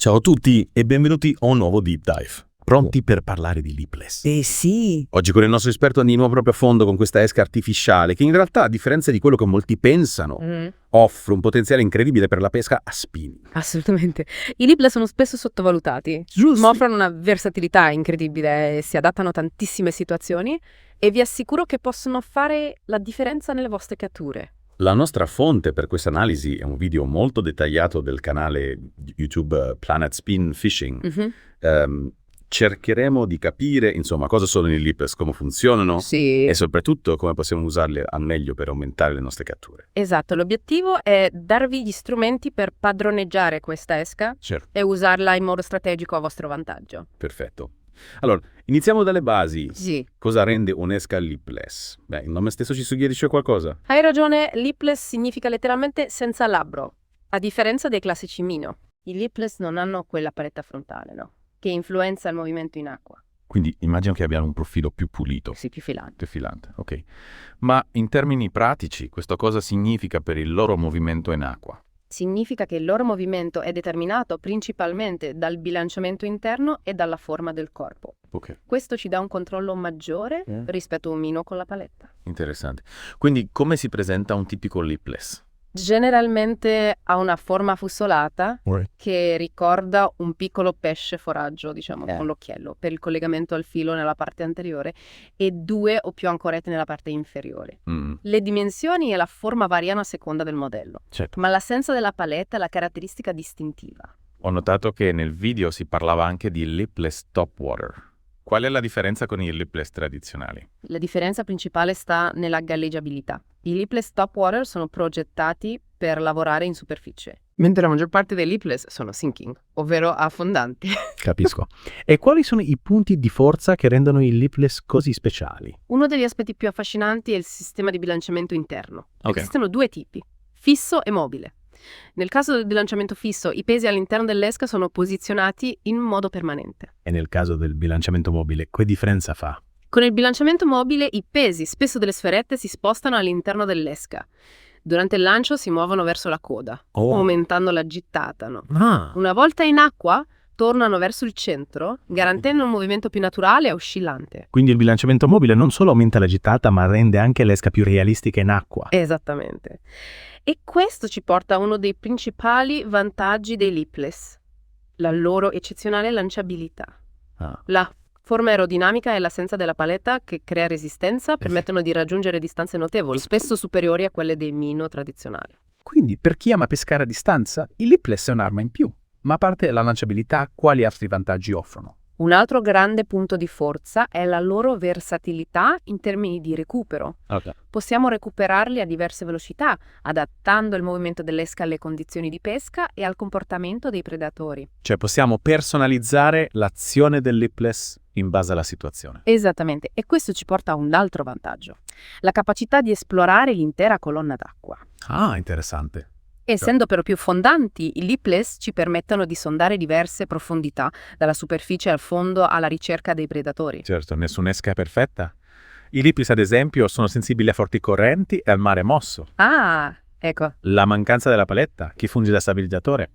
Ciao a tutti e benvenuti a un nuovo Deep Dive. Pronti per parlare di lipless? Sì. Oggi con il nostro esperto andiamo proprio a fondo con questa esca artificiale che in realtà, a differenza di quello che molti pensano, offre un potenziale incredibile per la pesca a spinning. Assolutamente. I lipless sono spesso sottovalutati, Giusto. ma offrono una versatilità incredibile e si adattano a tantissime situazioni e vi assicuro che possono fare la differenza nelle vostre catture. La nostra fonte per questa analisi è un video molto dettagliato del canale YouTube Planet Spin Fishing. Cercheremo di capire, insomma, cosa sono i lipless, come funzionano Sì. e soprattutto come possiamo usarli al meglio per aumentare le nostre catture. Esatto, l'obiettivo è darvi gli strumenti per padroneggiare questa esca Certo. e usarla in modo strategico a vostro vantaggio. Perfetto. Allora, iniziamo dalle basi. Sì. Cosa rende un'esca lipless? Beh, il nome stesso ci suggerisce qualcosa. Hai ragione, lipless significa letteralmente senza labbro, a differenza dei classici minnow. I lipless non hanno quella paletta frontale, no? Che influenza il movimento in acqua. Quindi immagino che abbiano un profilo più pulito. Sì, più filante. Filante, ok. Ma in termini pratici, questo cosa significa per il loro movimento in acqua? Significa che il loro movimento è determinato principalmente dal bilanciamento interno e dalla forma del corpo. Ok, Questo ci dà un controllo maggiore rispetto a un minnow con la paletta. interessante. Quindi come si presenta un tipico lipless? Generalmente ha una forma fussolata che ricorda un piccolo pesce foraggio, diciamo, con l'occhiello, per il collegamento al filo nella parte anteriore e 2 o più ancorette nella parte inferiore. Le dimensioni e la forma variano a seconda del modello, Certo. ma l'assenza della paletta è la caratteristica distintiva. Ho notato che nel video si parlava anche di lipless topwater. Qual è la differenza con i lipless tradizionali? La differenza principale sta nella galleggiabilità. I lipless topwater sono progettati per lavorare in superficie, mentre la maggior parte dei lipless sono sinking, ovvero affondanti. Capisco. E quali sono i punti di forza che rendono i lipless così speciali? Uno degli aspetti più affascinanti è il sistema di bilanciamento interno. Ok. Esistono 2 tipi, fisso e mobile. Nel caso del bilanciamento fisso, i pesi all'interno dell'esca sono posizionati in modo permanente. E nel caso del bilanciamento mobile, che differenza fa? Con il bilanciamento mobile, i pesi, spesso delle sferette, si spostano all'interno dell'esca. Durante il lancio si muovono verso la coda, aumentando la gittata, no? Una volta in acqua, tornano verso il centro, garantendo un movimento più naturale e oscillante. Quindi il bilanciamento mobile non solo aumenta la gittata, ma rende anche l'esca più realistica in acqua. Esattamente. E questo ci porta a uno dei principali vantaggi dei lipless, la loro eccezionale lanciabilità. La forma aerodinamica e l'assenza della paletta che crea resistenza permettono di raggiungere distanze notevoli, spesso superiori a quelle dei minnow tradizionali. Quindi, per chi ama pescare a distanza, il lipless è un'arma in più. Ma a parte la lanciabilità, quali altri vantaggi offrono? Un altro grande punto di forza è la loro versatilità in termini di recupero. Possiamo recuperarli a diverse velocità, adattando il movimento dell'esca alle condizioni di pesca e al comportamento dei predatori. Cioè possiamo personalizzare l'azione del lipless in base alla situazione. Esattamente, e questo ci porta a un altro vantaggio, la capacità di esplorare l'intera colonna d'acqua. Ah, interessante. Essendo però più fondanti, i lipless ci permettono di sondare diverse profondità, dalla superficie al fondo alla ricerca dei predatori. Certo, nessun'esca è perfetta. I lipless, ad esempio, sono sensibili a forti correnti e al mare mosso. Ah, ecco, La mancanza della paletta, che funge da stabilizzatore,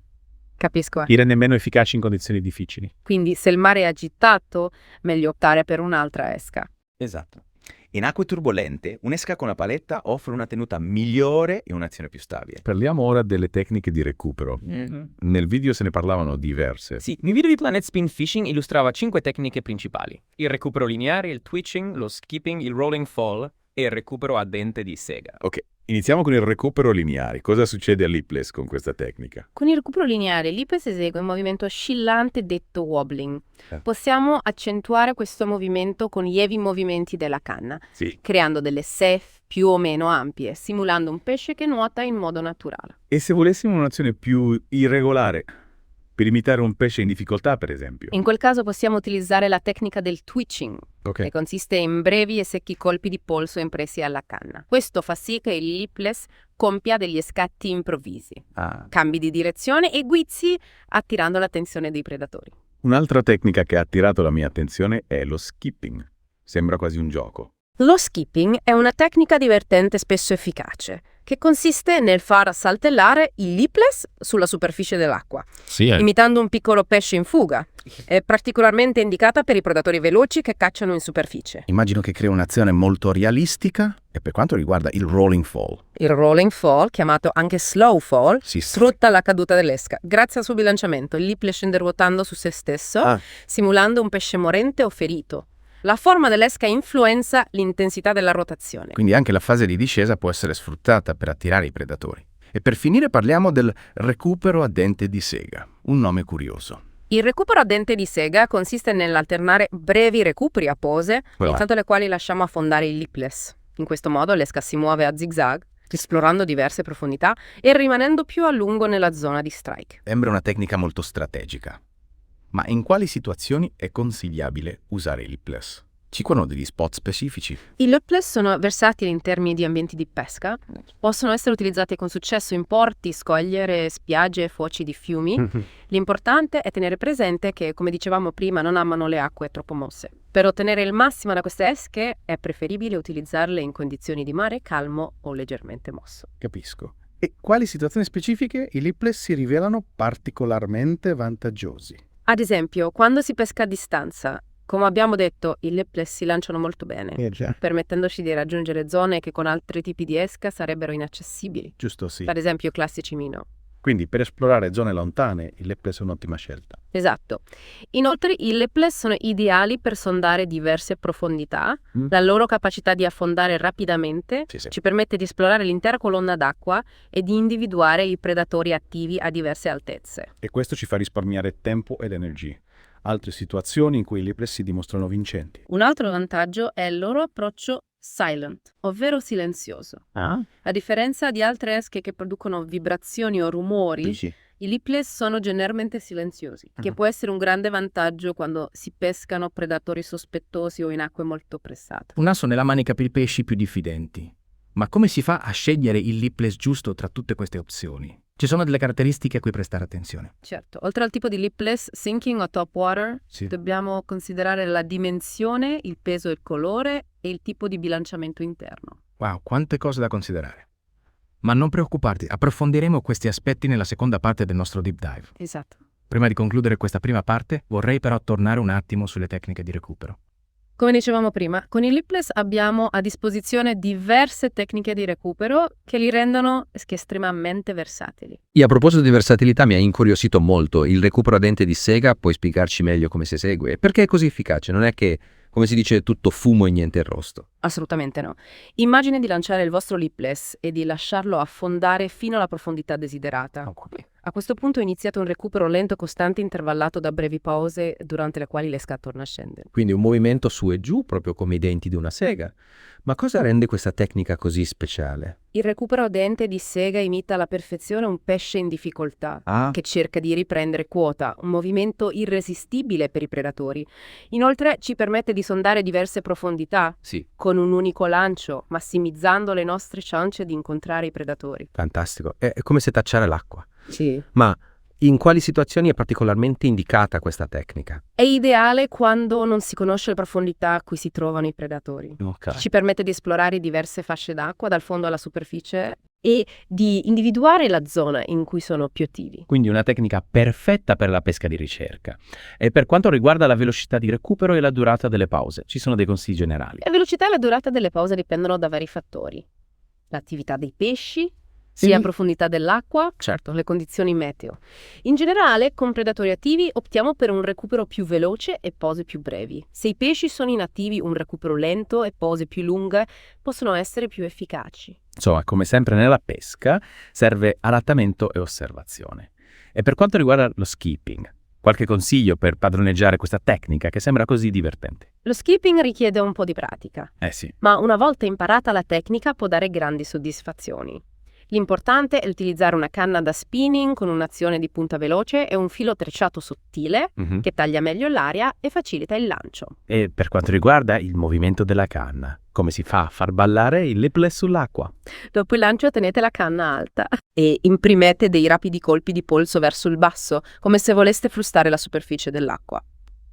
capisco. li rende meno efficaci in condizioni difficili. Quindi se il mare è agitato, meglio optare per un'altra esca. Esatto. In acque turbolente, un'esca con la paletta offre una tenuta migliore e un'azione più stabile. Parliamo ora delle tecniche di recupero. Nel video se ne parlavano diverse. Sì, il video di Planet Spin Fishing illustrava 5 tecniche principali: il recupero lineare, il twitching, lo skipping, il rolling fall e il recupero a dente di sega. Ok, iniziamo con il recupero lineare. Cosa succede a lipless con questa tecnica? Con il recupero lineare, l'lipless esegue un movimento oscillante detto wobbling. Possiamo accentuare questo movimento con lievi movimenti della canna, Sì. creando delle sef più o meno ampie, simulando un pesce che nuota in modo naturale. E se volessimo un'azione più irregolare, per imitare un pesce in difficoltà, per esempio? In quel caso possiamo utilizzare la tecnica del twitching, che consiste in brevi e secchi colpi di polso impressi alla canna. Questo fa sì che il lipless compia degli scatti improvvisi, cambi di direzione e guizzi, attirando l'attenzione dei predatori. Un'altra tecnica che ha attirato la mia attenzione è lo skipping. Sembra quasi un gioco. Lo skipping è una tecnica divertente e spesso efficace. che consiste nel far saltellare il lipless sulla superficie dell'acqua, Sì, imitando un piccolo pesce in fuga. È particolarmente indicata per i predatori veloci che cacciano in superficie. Immagino che crea un'azione molto realistica. E per quanto riguarda il rolling fall, Il rolling fall, chiamato anche slow fall, sfrutta la caduta dell'esca. Grazie al suo bilanciamento, il lipless scende ruotando su se stesso, simulando un pesce morente o ferito. La forma dell'esca influenza l'intensità della rotazione. quindi anche la fase di discesa può essere sfruttata per attirare i predatori. E per finire parliamo del recupero a dente di sega, un nome curioso. Il recupero a dente di sega consiste nell'alternare brevi recuperi a pose, intanto le quali lasciamo affondare il lipless. In questo modo l'esca si muove a zigzag, esplorando diverse profondità e rimanendo più a lungo nella zona di strike. Sembra una tecnica molto strategica. Ma in quali situazioni è consigliabile usare il lipless? Ci sono degli spot specifici? I lipless sono versatili in termini di ambienti di pesca, possono essere utilizzati con successo in porti, scogliere, spiagge e foci di fiumi. L'importante è tenere presente che, come dicevamo prima, non amano le acque troppo mosse. Per ottenere il massimo da queste esche è preferibile utilizzarle in condizioni di mare calmo o leggermente mosso. Capisco. E quali situazioni specifiche i lipless si rivelano particolarmente vantaggiosi? Ad esempio, quando si pesca a distanza, come abbiamo detto, i lipless si lanciano molto bene, permettendoci di raggiungere zone che con altri tipi di esca sarebbero inaccessibili. Giusto, sì. Ad esempio, classici minnow. Quindi per esplorare zone lontane il lipless è un'ottima scelta. Esatto. Inoltre i lipless sono ideali per sondare diverse profondità. La loro capacità di affondare rapidamente ci permette di esplorare l'intera colonna d'acqua e di individuare i predatori attivi a diverse altezze. E questo ci fa risparmiare tempo ed energie. Altre situazioni in cui i lipless si dimostrano vincenti. Un altro vantaggio è il loro approccio silent, ovvero silenzioso. A differenza di altre esche che producono vibrazioni o rumori, i lipless sono generalmente silenziosi, che può essere un grande vantaggio quando si pescano predatori sospettosi o in acque molto pressate. Un asso nella manica per i pesci più diffidenti. Ma come si fa a scegliere il lipless giusto tra tutte queste opzioni? Ci sono delle caratteristiche a cui prestare attenzione. Certo, oltre al tipo di lipless, sinking o top water, dobbiamo considerare la dimensione, il peso e il colore e il tipo di bilanciamento interno. Wow, quante cose da considerare. Ma non preoccuparti, approfondiremo questi aspetti nella seconda parte del nostro deep dive. Esatto. Prima di concludere questa prima parte, vorrei però tornare un attimo sulle tecniche di recupero. Come dicevamo prima, con il lipless abbiamo a disposizione diverse tecniche di recupero che li rendono estremamente versatili. E a proposito di versatilità, mi ha incuriosito molto il recupero a dente di sega. Puoi spiegarci meglio come si esegue? Perché è così efficace? Non è che, come si dice, tutto fumo e niente arrosto? Assolutamente no. Immagine di lanciare il vostro lipless e di lasciarlo affondare fino alla profondità desiderata. A questo punto è iniziato un recupero lento e costante intervallato da brevi pause durante le quali l'esca torna a scendere. Quindi un movimento su e giù, proprio come i denti di una sega. Ma cosa rende questa tecnica così speciale? Il recupero a dente di sega imita alla perfezione un pesce in difficoltà, che cerca di riprendere quota, un movimento irresistibile per i predatori. Inoltre ci permette di sondare diverse profondità con un unico lancio, massimizzando le nostre chance di incontrare i predatori. Fantastico. È come se tacciare l'acqua. Sì. Ma in quali situazioni è particolarmente indicata questa tecnica? È ideale quando non si conosce le profondità a cui si trovano i predatori. Ci permette di esplorare diverse fasce d'acqua dal fondo alla superficie e di individuare la zona in cui sono più attivi. Quindi una tecnica perfetta per la pesca di ricerca. E per quanto riguarda la velocità di recupero e la durata delle pause, ci sono dei consigli generali? La velocità e la durata delle pause dipendono da vari fattori. L'attività dei pesci, sia profondità dell'acqua, le condizioni meteo. In generale, con predatori attivi optiamo per un recupero più veloce e pose più brevi. Se i pesci sono inattivi, un recupero lento e pose più lunghe possono essere più efficaci. Insomma, come sempre nella pesca, serve adattamento e osservazione. E per quanto riguarda lo skipping, qualche consiglio per padroneggiare questa tecnica che sembra così divertente? Lo skipping richiede un po' di pratica, ma una volta imparata la tecnica può dare grandi soddisfazioni. L'importante è utilizzare una canna da spinning con un'azione di punta veloce e un filo trecciato sottile che taglia meglio l'aria e facilita il lancio. E per quanto riguarda il movimento della canna, come si fa a far ballare il lipless sull'acqua? Dopo il lancio tenete la canna alta e imprimete dei rapidi colpi di polso verso il basso, come se voleste frustare la superficie dell'acqua.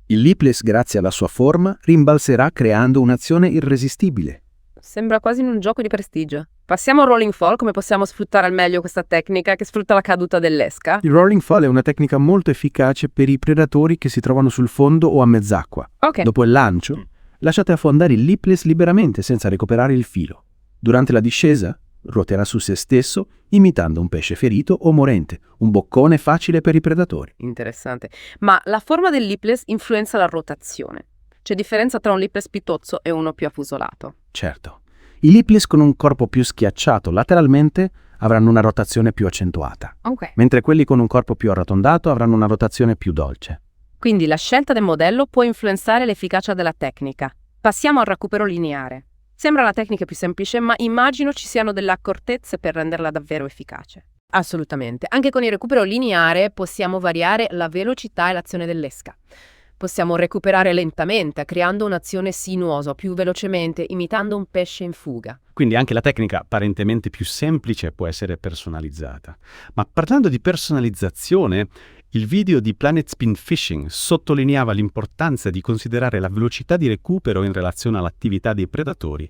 Il lipless, grazie alla sua forma, rimbalzerà creando un'azione irresistibile. Sembra quasi un gioco di prestigio. Passiamo al rolling fall, come possiamo sfruttare al meglio questa tecnica che sfrutta la caduta dell'esca? Il rolling fall è una tecnica molto efficace per i predatori che si trovano sul fondo o a mezz'acqua. Ok. Dopo il lancio, lasciate affondare il lipless liberamente senza recuperare il filo. Durante la discesa, ruoterà su se stesso, imitando un pesce ferito o morente, un boccone facile per i predatori. Interessante. Ma la forma del lipless influenza la rotazione. C'è differenza tra un lipless più tozzo e uno più affusolato? Certo. I lipless con un corpo più schiacciato lateralmente avranno una rotazione più accentuata, Ok. mentre quelli con un corpo più arrotondato avranno una rotazione più dolce. Quindi la scelta del modello può influenzare l'efficacia della tecnica. Passiamo al recupero lineare. Sembra la tecnica più semplice, ma immagino ci siano delle accortezze per renderla davvero efficace. Assolutamente. Anche con il recupero lineare possiamo variare la velocità e l'azione dell'esca. Possiamo recuperare lentamente, creando un'azione sinuosa più velocemente, imitando un pesce in fuga. Quindi anche la tecnica apparentemente più semplice può essere personalizzata. Ma parlando di personalizzazione, il video di Planet Spin Fishing sottolineava l'importanza di considerare la velocità di recupero in relazione all'attività dei predatori.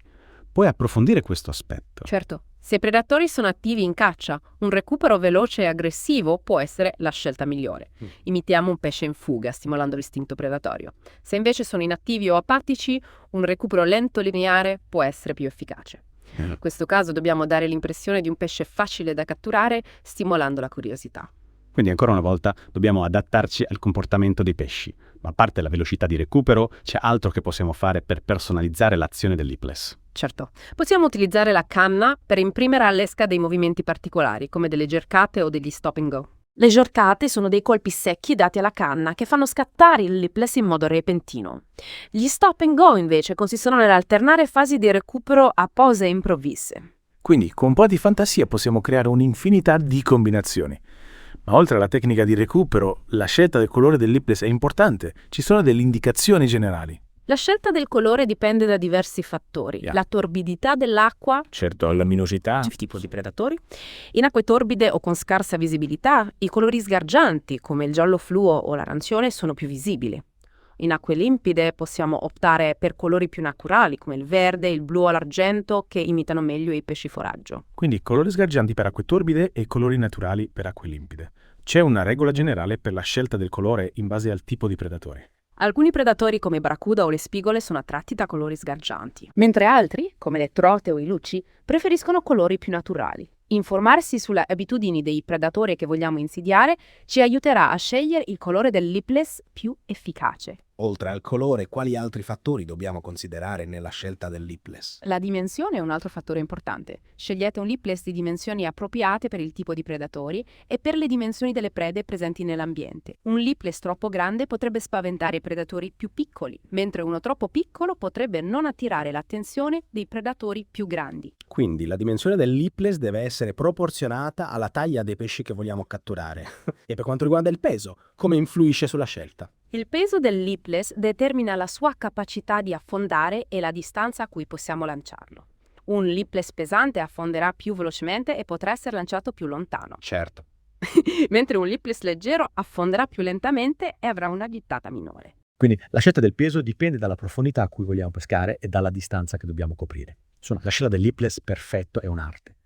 Puoi approfondire questo aspetto? Certo, se i predatori sono attivi in caccia, un recupero veloce e aggressivo può essere la scelta migliore. Imitiamo un pesce in fuga, stimolando l'istinto predatorio. Se invece sono inattivi o apatici, un recupero lento e lineare può essere più efficace. In questo caso dobbiamo dare l'impressione di un pesce facile da catturare, stimolando la curiosità. Quindi ancora una volta dobbiamo adattarci al comportamento dei pesci. Ma a parte la velocità di recupero, c'è altro che possiamo fare per personalizzare l'azione del lipless. Certo, possiamo utilizzare la canna per imprimere all'esca dei movimenti particolari, come delle gercate o degli stop and go. Le gercate sono dei colpi secchi dati alla canna che fanno scattare il lipless in modo repentino. Gli stop and go invece consistono nell'alternare fasi di recupero a pause improvvise. Quindi con un po' di fantasia possiamo creare un'infinità di combinazioni. Ma oltre alla tecnica di recupero, la scelta del colore del lipless è importante. Ci sono delle indicazioni generali. La scelta del colore dipende da diversi fattori. La torbidità dell'acqua, Certo, la luminosità. il tipo di predatori. In acque torbide o con scarsa visibilità, i colori sgargianti, come il giallo fluo o l'arancione, sono più visibili. In acque limpide possiamo optare per colori più naturali, come il verde, il blu o l'argento, che imitano meglio i pesci foraggio. Quindi colori sgargianti per acque torbide e colori naturali per acque limpide. C'è una regola generale per la scelta del colore in base al tipo di predatore. Alcuni predatori come i barracuda o le spigole sono attratti da colori sgargianti, mentre altri, come le trote o i luci, preferiscono colori più naturali. Informarsi sulle abitudini dei predatori che vogliamo insidiare ci aiuterà a scegliere il colore del lipless più efficace. Oltre al colore, quali altri fattori dobbiamo considerare nella scelta del lipless? La dimensione è un altro fattore importante. Scegliete un lipless di dimensioni appropriate per il tipo di predatori e per le dimensioni delle prede presenti nell'ambiente. Un lipless troppo grande potrebbe spaventare i predatori più piccoli, mentre uno troppo piccolo potrebbe non attirare l'attenzione dei predatori più grandi. Quindi la dimensione del lipless deve essere proporzionata alla taglia dei pesci che vogliamo catturare. E per quanto riguarda il peso, come influisce sulla scelta? Il peso del lipless determina la sua capacità di affondare e la distanza a cui possiamo lanciarlo. Un lipless pesante affonderà più velocemente e potrà essere lanciato più lontano. Certo. Mentre un lipless leggero affonderà più lentamente e avrà una gittata minore. Quindi la scelta del peso dipende dalla profondità a cui vogliamo pescare e dalla distanza che dobbiamo coprire. Insomma, la scelta del lipless perfetto è un'arte.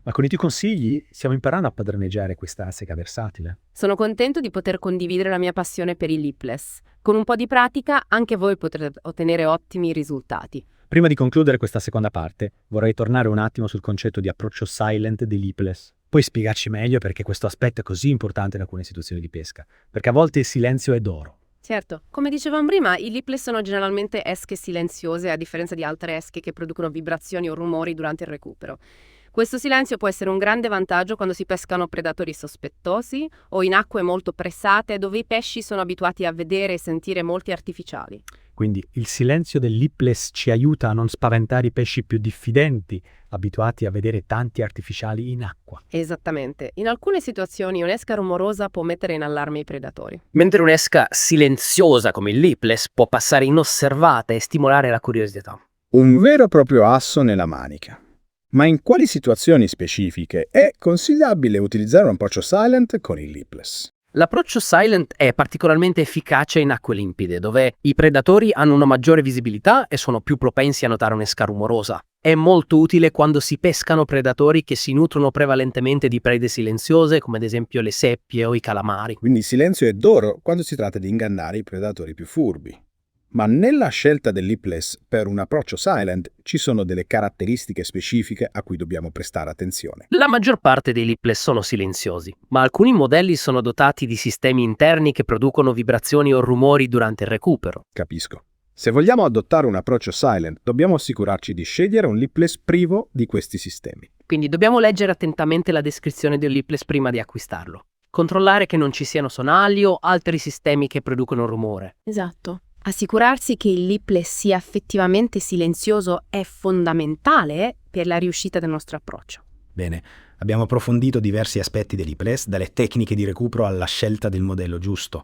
Ma con i tuoi consigli stiamo imparando a padroneggiare questa sega versatile. Sono contento di poter condividere la mia passione per i lipless. Con un po' di pratica anche voi potrete ottenere ottimi risultati. Prima di concludere questa seconda parte, vorrei tornare un attimo sul concetto di approccio silent dei lipless. Puoi spiegarci meglio perché questo aspetto è così importante in alcune situazioni di pesca? Perché a volte il silenzio è d'oro. Certo, come dicevamo prima, i lipless sono generalmente esche silenziose a differenza di altre esche che producono vibrazioni o rumori durante il recupero. Questo silenzio può essere un grande vantaggio quando si pescano predatori sospettosi o in acque molto pressate dove i pesci sono abituati a vedere e sentire molti artificiali. Quindi il silenzio del lipless ci aiuta a non spaventare i pesci più diffidenti, abituati a vedere tanti artificiali in acqua. Esattamente. In alcune situazioni un'esca rumorosa può mettere in allarme i predatori. Mentre un'esca silenziosa come il lipless può passare inosservata e stimolare la curiosità. Un vero e proprio asso nella manica. Ma in quali situazioni specifiche è consigliabile utilizzare un approccio silent con il lipless? L'approccio silent è particolarmente efficace in acque limpide, dove i predatori hanno una maggiore visibilità e sono più propensi a notare un'esca rumorosa. È molto utile quando si pescano predatori che si nutrono prevalentemente di prede silenziose, come ad esempio le seppie o i calamari. Quindi il silenzio è d'oro quando si tratta di ingannare i predatori più furbi. Ma nella scelta del lipless per un approccio silent ci sono delle caratteristiche specifiche a cui dobbiamo prestare attenzione. La maggior parte dei lipless sono silenziosi, ma alcuni modelli sono dotati di sistemi interni che producono vibrazioni o rumori durante il recupero. Capisco. Se vogliamo adottare un approccio silent, dobbiamo assicurarci di scegliere un lipless privo di questi sistemi. Quindi dobbiamo leggere attentamente la descrizione del lipless prima di acquistarlo. Controllare che non ci siano sonagli o altri sistemi che producono rumore. Esatto. Assicurarsi che il lipless sia effettivamente silenzioso è fondamentale per la riuscita del nostro approccio. Bene, abbiamo approfondito diversi aspetti del lipless, dalle tecniche di recupero alla scelta del modello giusto.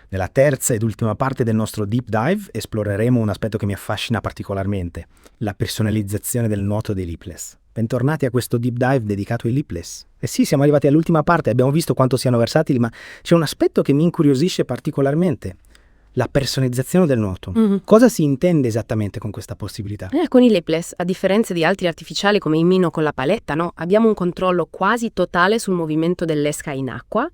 Nella terza ed ultima parte del nostro deep dive esploreremo un aspetto che mi affascina particolarmente, la personalizzazione del nuoto dei lipless. Bentornati a questo deep dive dedicato ai lipless. E sì, siamo arrivati all'ultima parte, abbiamo visto quanto siano versatili, ma c'è un aspetto che mi incuriosisce particolarmente. La personalizzazione del nuoto. Cosa si intende esattamente con questa possibilità? Con i lipless, a differenza di altri artificiali come i Mino con la paletta, no? Abbiamo un controllo quasi totale sul movimento dell'esca in acqua.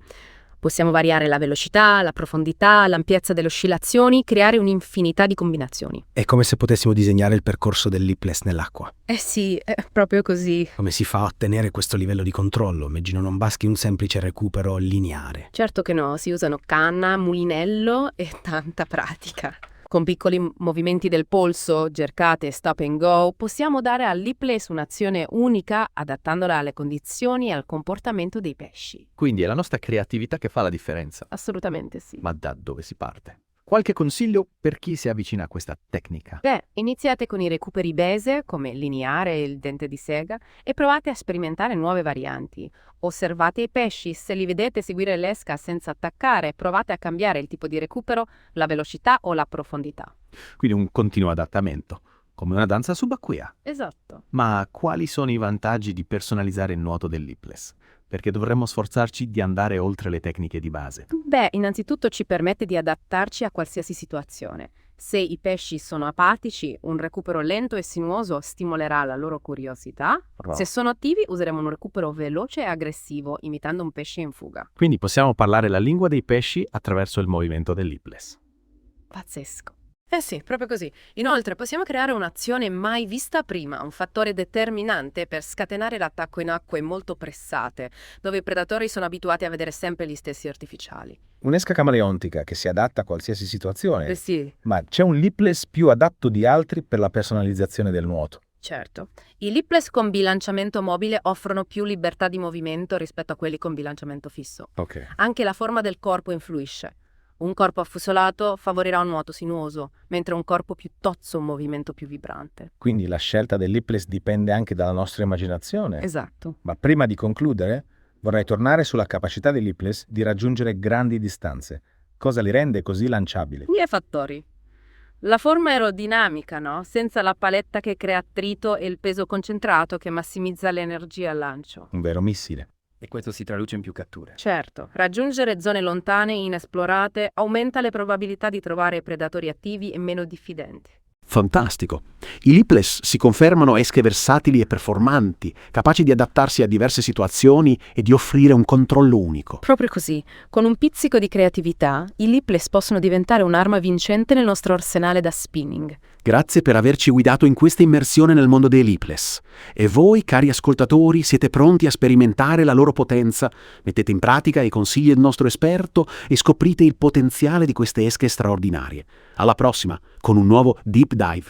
Possiamo variare la velocità, la profondità, l'ampiezza delle oscillazioni, creare un'infinità di combinazioni. È come se potessimo disegnare il percorso del lipless nell'acqua. Sì, è proprio così. Come si fa a ottenere questo livello di controllo? Immagino non basti un semplice recupero lineare. Certo che no, si usano canna, mulinello e tanta pratica. Con piccoli movimenti del polso, gercate e stop and go, possiamo dare al lipless un'azione unica adattandola alle condizioni e al comportamento dei pesci. Quindi è la nostra creatività che fa la differenza. Assolutamente sì. Ma da dove si parte? Qualche consiglio per chi si avvicina a questa tecnica? Iniziate con i recuperi base, come il lineare e il dente di sega, e provate a sperimentare nuove varianti. Osservate i pesci, se li vedete seguire l'esca senza attaccare, provate a cambiare il tipo di recupero, la velocità o la profondità. Quindi un continuo adattamento, come una danza subacquea. Esatto. Ma quali sono i vantaggi di personalizzare il nuoto del lipless? Perché dovremmo sforzarci di andare oltre le tecniche di base. Innanzitutto ci permette di adattarci a qualsiasi situazione. Se i pesci sono apatici, un recupero lento e sinuoso stimolerà la loro curiosità. Se sono attivi, useremo un recupero veloce e aggressivo, imitando un pesce in fuga. Quindi possiamo parlare la lingua dei pesci attraverso il movimento del lipless. Pazzesco. Sì, proprio così. Inoltre possiamo creare un'azione mai vista prima, un fattore determinante per scatenare l'attacco in acque molto pressate, dove i predatori sono abituati a vedere sempre gli stessi artificiali. Un'esca camaleontica che si adatta a qualsiasi situazione. Sì. Ma c'è un lipless più adatto di altri per la personalizzazione del nuoto? Certo. I lipless con bilanciamento mobile offrono più libertà di movimento rispetto a quelli con bilanciamento fisso. Anche la forma del corpo influisce. Un corpo affusolato favorirà un nuoto sinuoso, mentre un corpo più tozzo un movimento più vibrante. Quindi la scelta del lipless dipende anche dalla nostra immaginazione. Esatto. Ma prima di concludere, vorrei tornare sulla capacità del lipless di raggiungere grandi distanze. Cosa li rende così lanciabili? Due fattori. La forma aerodinamica, no? Senza la paletta che crea attrito e il peso concentrato che massimizza l'energia al lancio. Un vero missile. E questo si traduce in più catture. Certo, raggiungere zone lontane e inesplorate aumenta le probabilità di trovare predatori attivi e meno diffidenti. Fantastico! I lipless si confermano esche versatili e performanti, capaci di adattarsi a diverse situazioni e di offrire un controllo unico. Proprio così, con un pizzico di creatività, i lipless possono diventare un'arma vincente nel nostro arsenale da spinning. Grazie per averci guidato in questa immersione nel mondo dei lipless. E voi, cari ascoltatori, siete pronti a sperimentare la loro potenza? Mettete in pratica i consigli del nostro esperto e scoprite il potenziale di queste esche straordinarie. Alla prossima, con un nuovo Deep Dive.